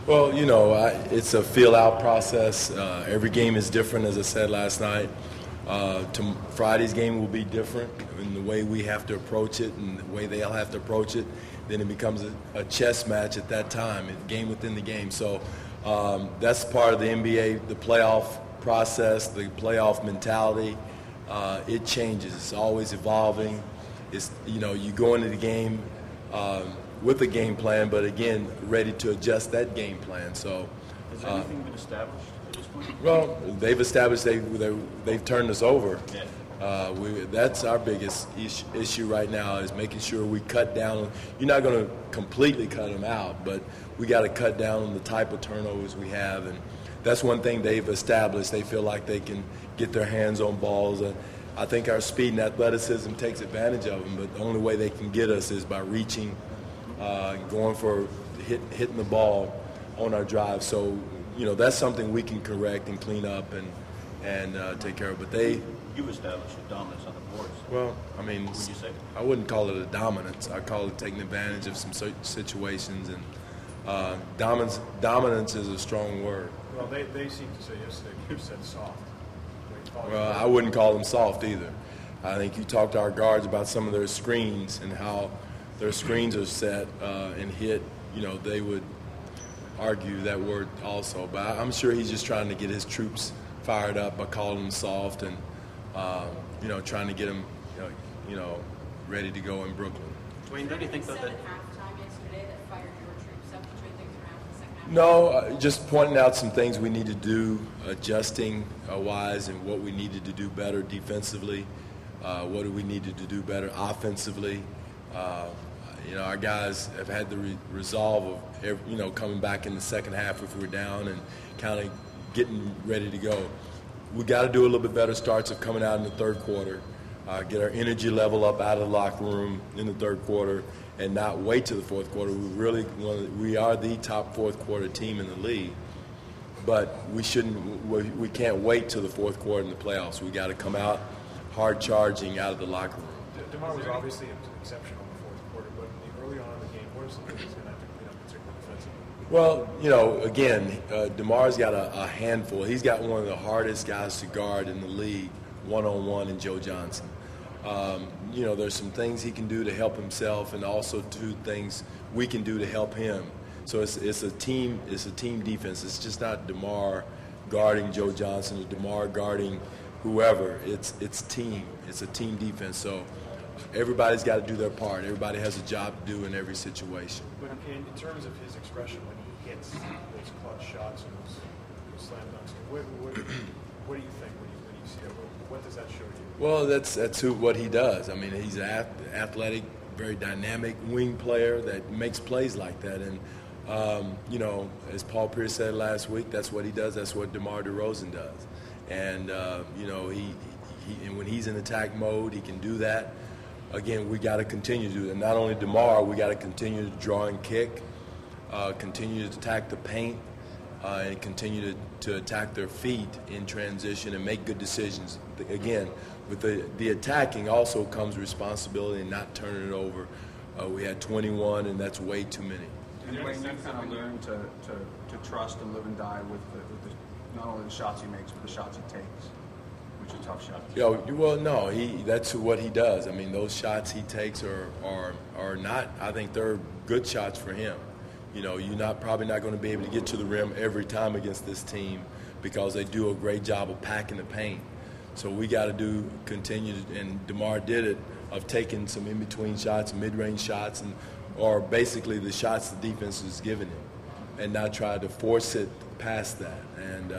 Well, it's a feel-out process. Every game is different, as I said last night. Friday's game will be different in the way we have to approach it and the way they'll have to approach it. Then it becomes a chess match at that time, a game within the game. So that's part of the NBA, the playoff process, the playoff mentality. It changes. It's always evolving. It's, you go into the game with a game plan, but again, ready to adjust that game plan. So, has anything been established at this point? Well, they've established they've turned us over. Yeah. That's our biggest issue right now is making sure we cut down. You're not going to completely cut them out, but we got to cut down on the type of turnovers we have, and that's one thing they've established. They feel like they can get their hands on balls. I think our speed and athleticism takes advantage of them, but the only way they can get us is by reaching, going for hitting the ball on our drive. So, that's something we can correct and clean up and take care of. But you established a dominance on the boards. Well, I mean, would you say? I wouldn't call it a dominance. I call it taking advantage of some situations, and dominance is a strong word. Well, they seem to say yesterday you said soft. Well, I wouldn't call them soft either. I think you talked to our guards about some of their screens and how their screens are set and hit. They would argue that word also. But I'm sure he's just trying to get his troops fired up by calling them soft and, trying to get them, ready to go in Brooklyn. Dwane, don't you think that? No, just pointing out some things we need to do, adjusting wise, and what we needed to do better defensively. What do we needed to do better offensively? Our guys have had the resolve of, coming back in the second half if we're down and kind of getting ready to go. We got to do a little bit better starts of coming out in the third quarter, get our energy level up out of the locker room in the third quarter, and not wait to the fourth quarter. We are the top fourth quarter team in the league, but we can't wait till the fourth quarter in the playoffs. We got to come out hard charging out of the locker room. Demar was obviously exceptional in the fourth quarter, but early on in the game, what are some things he's going to have to clean up, particularly defensively? Well, again, Demar's got a handful. He's got one of the hardest guys to guard in the league, one-on-one, in Joe Johnson. There's some things he can do to help himself, and also two things we can do to help him. So it's a team defense. It's just not DeMar guarding Joe Johnson or DeMar guarding whoever. It's team. It's a team defense. So everybody's got to do their part. Everybody has a job to do in every situation. But in terms of his expression when he hits those clutch shots and those slam dunks, what do you think when you see that? What does that show you? Well, that's what he does. I mean, he's an athletic, very dynamic wing player that makes plays like that. And, as Paul Pierce said last week, that's what he does. That's what Demar DeRozan does. And, and when he's in attack mode, he can do that. Again, we got to continue to do that. Not only DeMar, we got to continue to draw and kick, continue to attack the paint, and continue to attack their feet in transition and make good decisions. Again, with the attacking also comes responsibility and not turning it over. We had 21, and that's way too many. And Dwane, you kind of learn to trust and live and die with not only the shots he makes, but the shots he takes, which are tough shots. Well, no, that's what he does. I mean, those shots he takes are not, I think they're good shots for him. You're probably not going to be able to get to the rim every time against this team because they do a great job of packing the paint. So we got to continue, and DeMar did it, of taking some in-between shots, mid-range shots, or basically the shots the defense is giving him, and not try to force it past that. And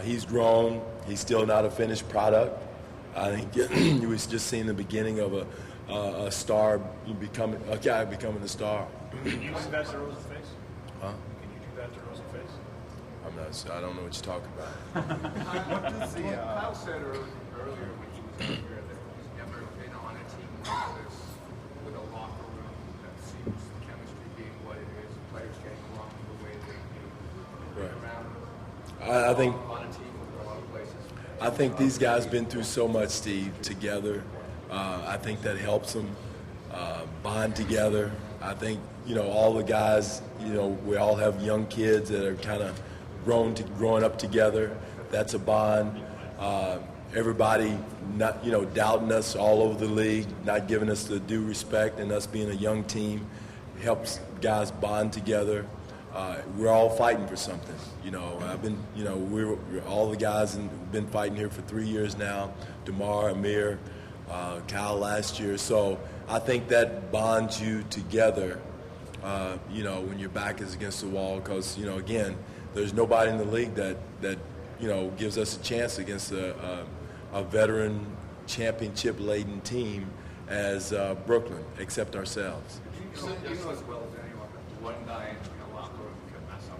he's grown. He's still not a finished product. I think he was just seeing the beginning of a star becoming a guy becoming a star. Can you do that to DeRozan's face? Huh? Can you do that to DeRozan's face? I don't know what you're talking about. Kyle said earlier when he was here that he's never been on a team like this with a locker room that seems the chemistry being what it is, the players getting along the way they do. Right. Around I think on a team with a lot of places. I think these guys been through so much, Steve, together. I think that helps them bond together. I think, all the guys, we all have young kids that are kind of growing up together. That's a bond. Everybody not, doubting us all over the league, not giving us the due respect, and us being a young team helps guys bond together. We're all fighting for something. I've been, we're all the guys have been fighting here for 3 years now. Demar, Amir, Kyle last year. So I think that bonds you together, when your back is against the wall. Because, again, there's nobody in the league that gives us a chance against a veteran championship-laden team as Brooklyn, except ourselves. You know as well as anyone that one guy in a locker room can mess up.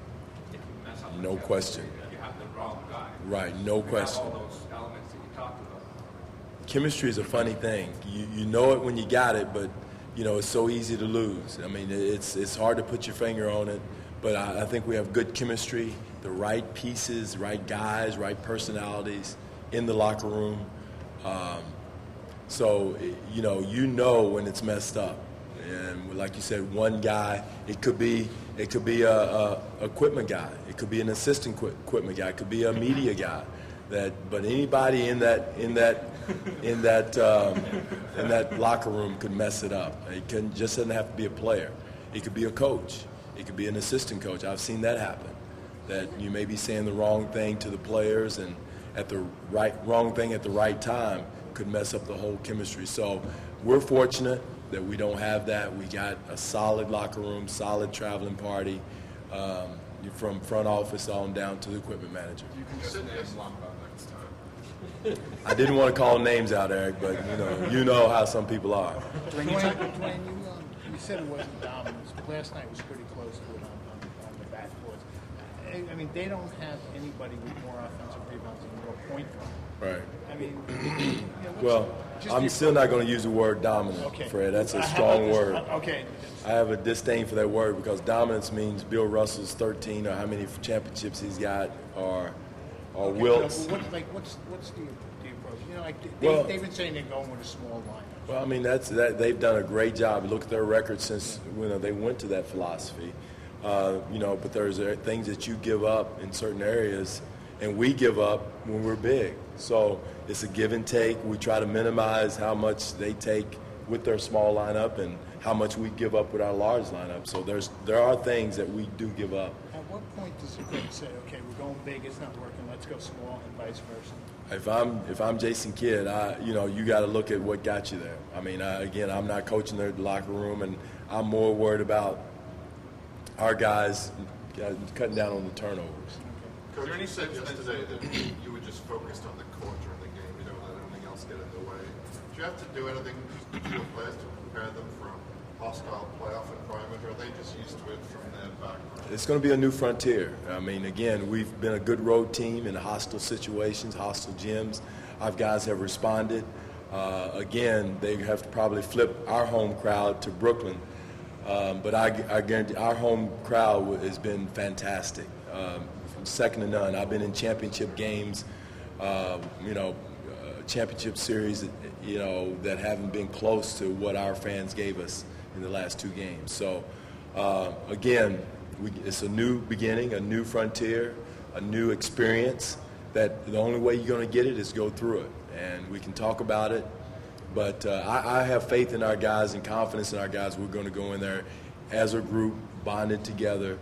If you mess up, No question. You have the wrong guy. Right, no question. All those elements that you talked about. Chemistry is a funny thing. You know it when you got it, but it's so easy to lose. I mean, it's hard to put your finger on it, but I think we have good chemistry, the right pieces, right guys, right personalities in the locker room. So when it's messed up. And like you said, one guy, it could be a equipment guy, it could be an assistant equipment guy, it could be a media guy. But anybody in that locker room could mess it up. It just doesn't have to be a player. It could be a coach. It could be an assistant coach. I've seen that happen. That you may be saying the wrong thing to the players, and wrong thing at the right time could mess up the whole chemistry. So we're fortunate that we don't have that. We got a solid locker room, solid traveling party, from front office on down to the equipment manager. You can just name Lumba next time. I didn't want to call names out, Eric, but you know how some people are. Dwane, you said it wasn't dominance. Last night was pretty close to it on the backboards. I mean, they don't have anybody with more offensive rebounds than your point guard. Right. I mean, Well, I'm still not going to use the word dominant, Okay. Fred. That's a strong word. Okay. I have a disdain for that word because dominance means Bill Russell's 13 or how many championships he's got or Wilt's. What's the approach? Well- They've been saying they're going with a small lineup. Well, I mean, they've done a great job. Look at their record since they went to that philosophy. But there's things that you give up in certain areas, and we give up when we're big. So it's a give and take. We try to minimize how much they take with their small lineup and how much we give up with our large lineup. So there are things that we do give up. At what point does the coach say, okay, we're going big, it's not working, let's go small, and vice versa? If I'm Jason Kidd, you got to look at what got you there. I mean, I'm not coaching their locker room, and I'm more worried about our guys cutting down on the turnovers. Coach, you said yesterday that you were just focused on the court during the game. You don't let anything else get in the way. Do you have to do anything to your players to prepare them for a hostile playoff environment, or are they just used to it from their background? It's going to be a new frontier. I mean, again, we've been a good road team in hostile situations, hostile gyms. Our guys have responded. Again, they have to probably flip our home crowd to Brooklyn. But I guarantee our home crowd has been fantastic. Second to none. I've been in championship games, championship series, that haven't been close to what our fans gave us in the last two games. So, again, it's a new beginning, a new frontier, a new experience that the only way you're going to get it is go through it. And we can talk about it, but I have faith in our guys and confidence in our guys. We're going to go in there as a group, bonded together,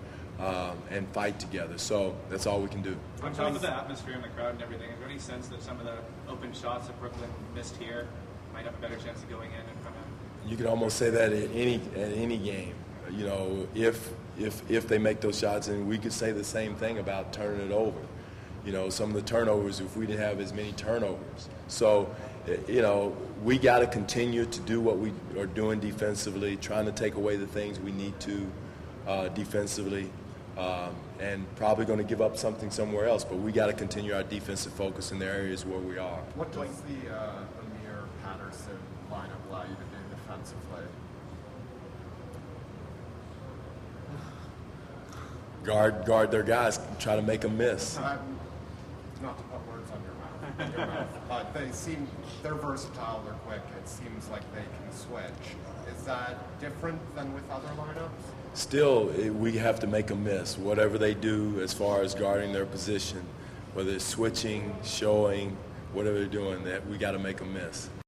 and fight together. So that's all we can do. On top of the atmosphere and the crowd and everything, is there any sense that some of the open shots that Brooklyn missed here might have a better chance of going in and kind of? You can almost say that at any game. If they make those shots, and we could say the same thing about turning it over. Some of the turnovers, if we didn't have as many turnovers. So, we got to continue to do what we are doing defensively, trying to take away the things we need to defensively, and probably going to give up something somewhere else. But we got to continue our defensive focus in the areas where we are. What does the Amir Patterson lineup allow you to do defensively? Guard their guys, try to make them miss. Not to put words on your mouth. your mouth. They're versatile, they're quick. It seems like they can switch. Is that different than with other lineups? Still, we have to make a miss. Whatever they do as far as guarding their position, whether it's switching, showing, whatever they're doing, that we got to make a miss.